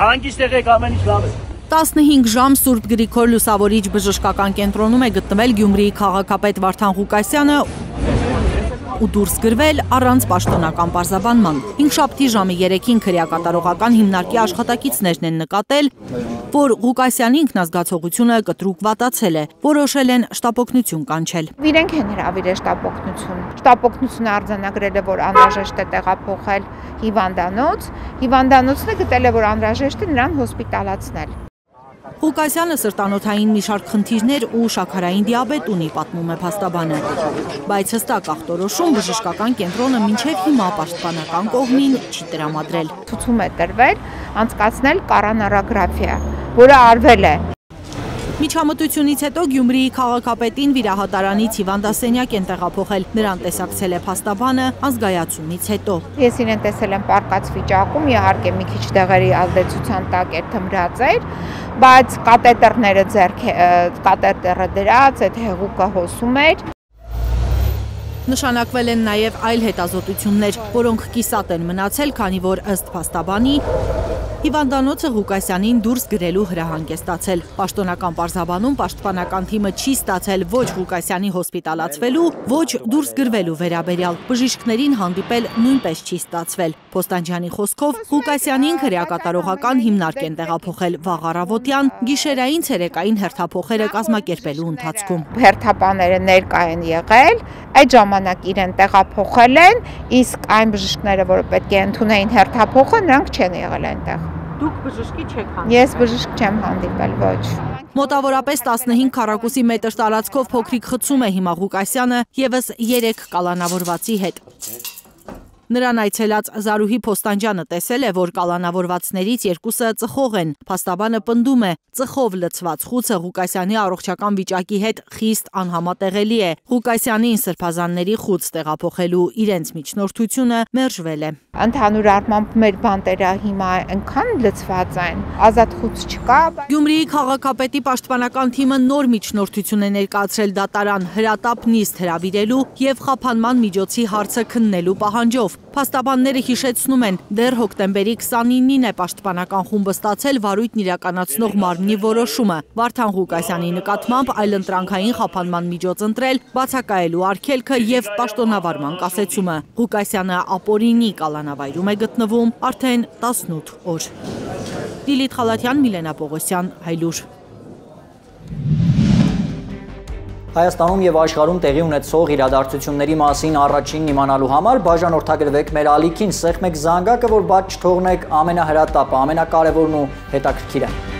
Հանգիստ եղեք, ամեն ինչ լավ է։ 15 ժամ Սուրբ Գրիգոր Լուսավորիչ բժշկական կենտրոնում է գտնվել Գյումրիի քաղաքապետ Վարդան Ղուկասյանը ու դուրս գրվել առանց պաշտոնական պարզաբանման։ Հինգշաբթի ժամը 3-ին քրեակատարողական հիմնարկի աշխատակիցներն են նկատել, որ Ղուկասյանի ինքնազգացողությունը կտրուկ վատացել է, որոշել են շտապօգնություն կանչել։ Իրենք են հրավիրել շտապօգնություն։ Շտապօգնությունը արձանագրել է, որ անհրաժեշտ է տեղափոխել հիվանդանոց։ Հիվանդանոցն է գտել է, որ անհրաժեշտ է նրան հոսպիտալացնել։ Ղուկասյանը սրտանոթային մի շարք խնդիրներ ու շաքարային դիաբետ ունի, պատմում է փաստաբանը։ Բայց հստակ ախտորոշում բժշկական կենտրոնը մինչև հիմա պաշտպանական կողմին չի տրամադրել։ Ցուցում է տրվել անցկացնել կոռոնարոգրաֆիա, որը արվել է։ Միջամտությունից հետո Գյումրիի քաղաքապետին վիրահատարանից հիվանդասենյակ են տեղափոխել։ Նրան տեսակցել է փաստաբանը ազգայացումից հետո։ Ես իրեն տեսել եմ պարկած վիճակում, իհարկե մի քիչ դեղերի ազդեցության տակ էր թմրած էր, բայց կատետերը դրած, այդ հեղուկը հոսում էր։ Նշանակվել են նաև այլ հետազոտություններ, որոնք կիսատ են մնացել, քանի որ ըստ փաստաբանի հիվանդանոցը Ղուկասյանին դուրս գրելու հրահանգ է ստացել։ Պաշտոնական պարզաբանում պաշտպանական թիմը չի ստացել ոչ Ղուկասյանի հոսպիտալացվելու, ոչ դուրս գրվելու վերաբերյալ։ Բժիշկներին հանդիպել նույնպես չի ստացվել։ Փոստանջյանի խոսքով Ղուկասյանին քրեակատարողական հիմնարկ են տեղափոխել վաղ առավոտյան, գիշերային ցերեկային հերթափոխերը կազմակերպելու ընթացքում։ Հերթապաները ներկա են եղել, այդ ժամանակ իրեն տեղափոխել են, իսկ այն բժիշկները, որ պետք է ընդունեին հերթափոխը, նրանք չեն եղել այնտեղ։ Դուք բժշկի չեք հանդիպել։ Ես բժիշկ չեմ հանդիպել, ոչ։ Մոտավորապես 15 քառակուսի մետր տարածքով փոքրիկ խցում է հիմա Ղուկասյանը ևս 3 կալանավորվածի հետ։ Նրան այցելած Զարուհի Փոստանջյանը տեսել է, որ կալանավորվածներից երկուսը ծխող են։ Փաստաբանը պնդում է, ծխով լցված խուցը Ղուկասյանի առողջական վիճակի հետ խիստ անհամատեղելի է։ Ղուկասյանին սրբազանների խուց տեղափոխելու իրենց միջնորդությունը մերժվել է։ Ընդհանուր առմամբ մեր բանտերը հիմա այնքան լցված են, ազատ խուց չկա։ Գյումրիի քաղաքապետի պաշտպանական թիմը նոր միջնորդություն է ներկայացրել դատարան հրատապ նիստ հրավիրելու եւ խափանման միջոցի հարցը քննելու պահանջով։ Փաստաբանները հիշեցնում են, դեռ հոկտեմբերի 29-ին է պաշտպանական խումբը ստացել վարույթն իրականացնող մարմնի որոշումը։ Վարդան Ղուկասյանի նկատմամբ այլընտրանքային խափանման միջոց ընտրել, բացակայելու արգելքը եւ պաշտոնավարման կասեցումը։ Ղուկասյանը ապօրինի կալանավայրում է գտնվում արդեն 18 օր։ Լիլիթ Խալաթյան, Միլենա Պողոսյան, Հայլուր։ Հայաստանում եւ աշխարհում տեղի ունեցող իրադարձությունների մասին առաջինն իմանալու համար բաժանորդագրվեք մեր ալիքին, սեղմեք զանգակը, որ բաց չթողնեք ամենահրատապը, ամենակարևորն ու հետաքրքիրը։